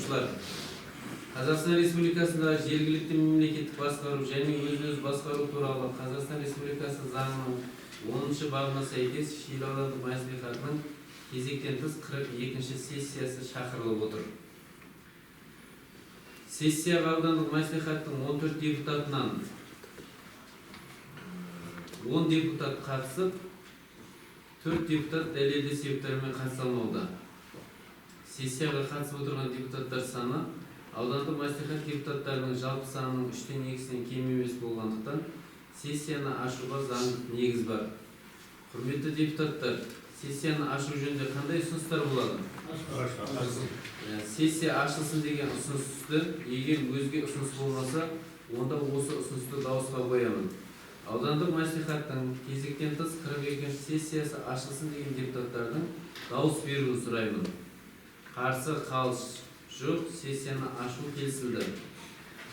Қатысушылар. Қазақстан Республикасындағы жергілікті мемлекеттік басқару және өз басқару туралы Қазақстан Республикасы заңының 10-шы бабына сәйкес Шиелі аудандық мәслихатының кезектен тыс 42-ші сессиясы шақырылып отыр. Сессияға аудандық мәслихаттың 14 депутатынан 10 депутат қатысып, 4 депутат дәлелді себептермен қатыса алмауда. Сессияға қатысып отырған депутаттар саны аудандық мәслихат депутаттарының жалпы санының 3-тен 2-сінен кем емес болғандықтан сессияны ашуға заңдық негіз бар. Құрметті депутаттар, сессияны ашу жөнінде қандай ұсыныстар болады? Сессия ашылсын деген ұсынысты, егер өзге ұсыныс болмаса, онда осы ұсынысты дауысқа қоямын. Аудандық мәслихаттың кезектен тыс 42-ші сессиясы ашылсын деген депутаттардың дауыс беруін сұраймын. Қарсы қалыс жоқ, сессияны ашу келісілді.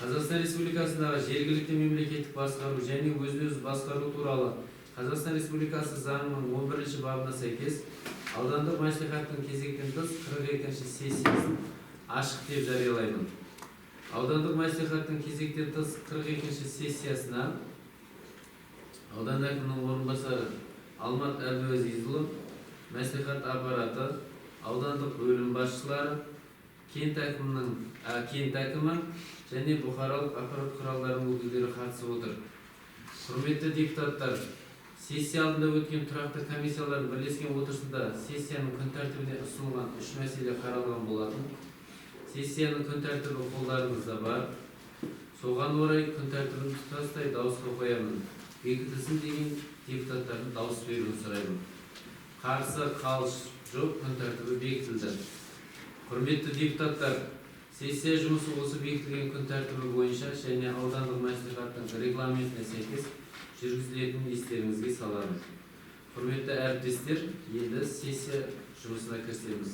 Қазақстан Республикасындағы жергілікті мемлекеттік басқару және өз басқару туралы Қазақстан Республикасы заңының 11-ші бабына сәйкес аудандық мәслихаттың кезектен тыс 42-ші сессиясын ашық деп жариялаймын. Аудандық мәслихаттың кезектен тыс 42-ші сессиясына аудан әкімінің орынбасары Алмат Әбдуәзизұлы, мәслихат аппараты, аудандық бөлім басшылары, кент әкімі және бұқаралық ақпарат құралдарының өкілдері қатысып отыр. Құрметті депутаттар, сессия алдында өткен тұрақты комиссиялардың бірлескен отырысында сессияның күн тәртібіне ұсынылған 3 мәселе қаралған болатын. Сессияның күн тәртібі қолдарыңызда бар. Соған орай күн тәртібін тұтастай дауысқа қоямын. Бекітілсін деген депутаттардың дауыс беруін сұраймын. Қарсы қалыс жоқ, күн тәртібі бекітілді. Құрметті депутаттар, сессия жұмысы осы бекітілген күн тәртібі бойынша және аудандық мәслихаттың регламентіне сәйкес жүргізілетінін естеріңізге саламын. Құрметті әріптестер, енді сессия жұмысына кірісеміз.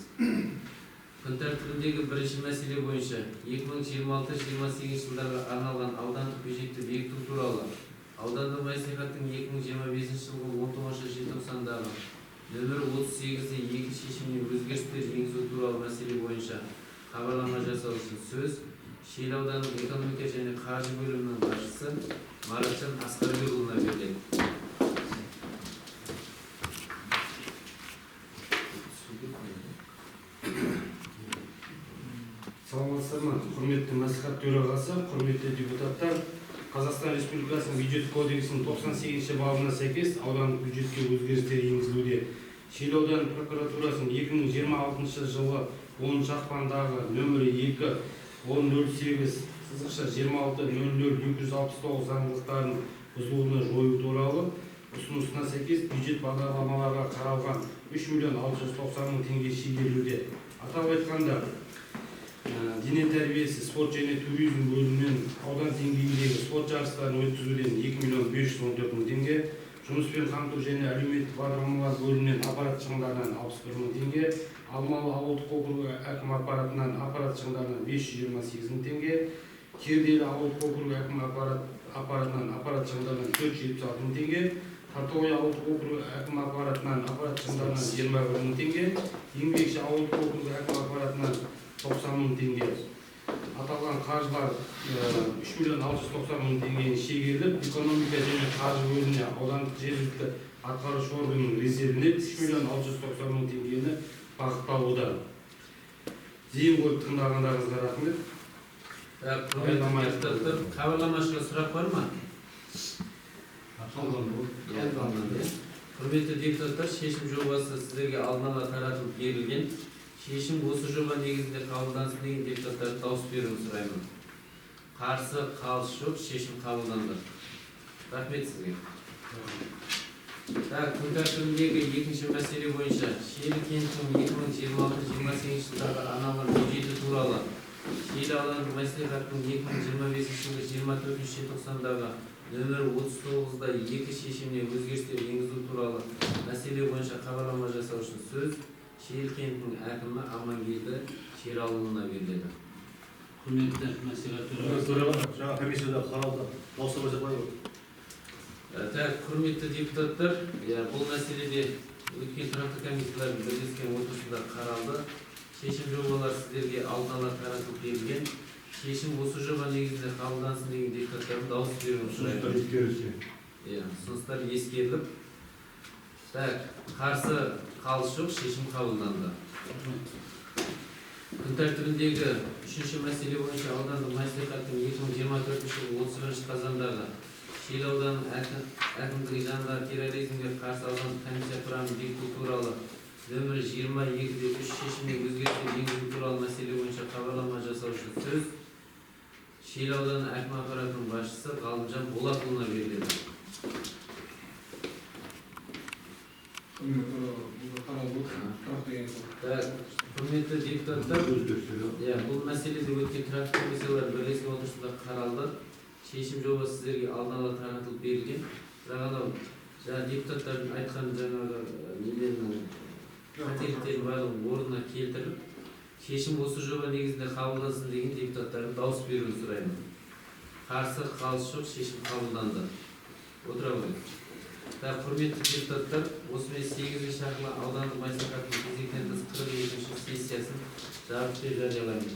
Күн тәртібіндегі бірінші мәселе бойынша 2026-28 жылдарға арналған аудандық бюджетті бекіту туралы аудандық мәслихаттың 2025 жылғы 19 желтоқсандағы нөмір 38-2 шешіміне өзгерістер енгізу туралы мәселе бойынша хабарлама жасау үшін сөз Шиелі ауданының экономика және қаржы бөлімінің басшысы Маратжан Асқарбекұлына беріледі. Саламатсыздар ма? Құрметті мәслихат төрағасы, құрметті депутаттар, Қазақстан Республикасының бюджет кодексінің 98-ші бабына сәйкес аудандық бюджетке өзгерістер енгізілуде. Шиелі ауданы прокуратурасының 2026 жылғы 10 ақпандағы нөмірі 2-1008-26-00-269 заңдылықтарын бұзылуына жою туралы ұсынысына сәйкес бюджет бағдарламаларға қаралған 3.690.000 теңге шегерілуде. Атап айтқанда, дене тәрбиесі, спорт және туризм бөлімінен аудан деңгейіндегі спорт жарыстарын өткізуден 2.514.000 теңге, жұмыспен қамту және әлеуметтік бағдарламалар бөлімінен аппарат шығындарынан 61.000 теңге, Алмалы ауылдық округі әкім аппаратынан аппарат шығындарынан 528.000 теңге, Керделі ауылдық округі әкім аппаратынан аппарат шығындарынан 476.000 теңге, Тартоғай ауылдық округі әкім аппаратынан аппарат шығындарынан 21.000 теңге, Еңбекші ауылдық округі әкім аппаратынан 90.000 теңге. Аталған қаржылар 3.690.000 теңгені шегеріліп, экономика және қаржы бөліміне аудандық жергілікті атқарушы органның резервіне 3.690.000 теңгені бағытталуда. Зейін қойып тыңдағандарыңызға рахмет. Хабарламашыға сұрақ бар ма? Құрметті депутаттар, шешім жобасы сіздерге алдын ала таратылып берілген. Шешім осы жоба негізінде қабылдансын деген депутаттарды дауыс беруін сұраймын. Қарсы қалыс жоқ, шешім қабылданды. Рахмет сізге. Күн тәртібіндегі екінші мәселе бойынша Шиелі кентінің 2026-28 жылдарға арналған бюджеті туралы Шиелі аудандық мәслихаттың 2025 жылғы 24 желтоқсандағы нөмір 39-2 шешіміне өзгерістер енгізу туралы мәселе бойынша хабарлама жасау үшін сөз Шиелі кентінің әкімі Амангелді Шералыұлына беріледі. Құрметті мәслихат төрағасы, жаңа комиссияда қаралды. Дауысқа қойып. Құрметті депутаттар, бұл мәселеде өткен тұрақты комиссиялардың бірлескен отырысында қаралды. шешім жобалар сіздерге алдын ала таратылып берілген. Шешім осы жоба негізінде қабылдансын деген депутаттардың дауыс беруін сұраймын. Иә, ұсыныстар ескеріліп. Так, қарсы қалыс жоқ, шешім қабылданды. Күн тәртібіндегі үшінші мәселе бойынша аудандық мәслихаттың 2024 жылы 31 қазандағы Шел ауданының әкімдігі жанындағы терроризмге қарсы аудандық комиссия құрамын бекіту туралы нөмірі 22-3 шешіміне өзгерістер енгізу туралы мәселе бойынша хабарлама жасаушы сөз Шел ауданының әкім аппаратының басшысы Ғалымжан Болатұлына беріледі. Құрметті депутаттар, бұл мәселеде өткен тұрақты комиссиялар бірлескен отырысында қаралды. Шешім жобасы сіздерге алдын ала таратылып берілген. Бірақ анау депутаттардың айтқан жаңағы нелерінің қателіктерін барлығын орнына келтіріп, шешім осы жоба негізінде қабылдансын деген депутаттардың дауыс беруін сұраймын. Қарсы қалыс жоқ, шешім қабылданды. Отыра қойыңыз. Құрметті депутаттар, осымен 8-ші шақырылған аудандық мәслихаттың кезектен тыс 42-ші сессиясын жабық деп жариялаймын.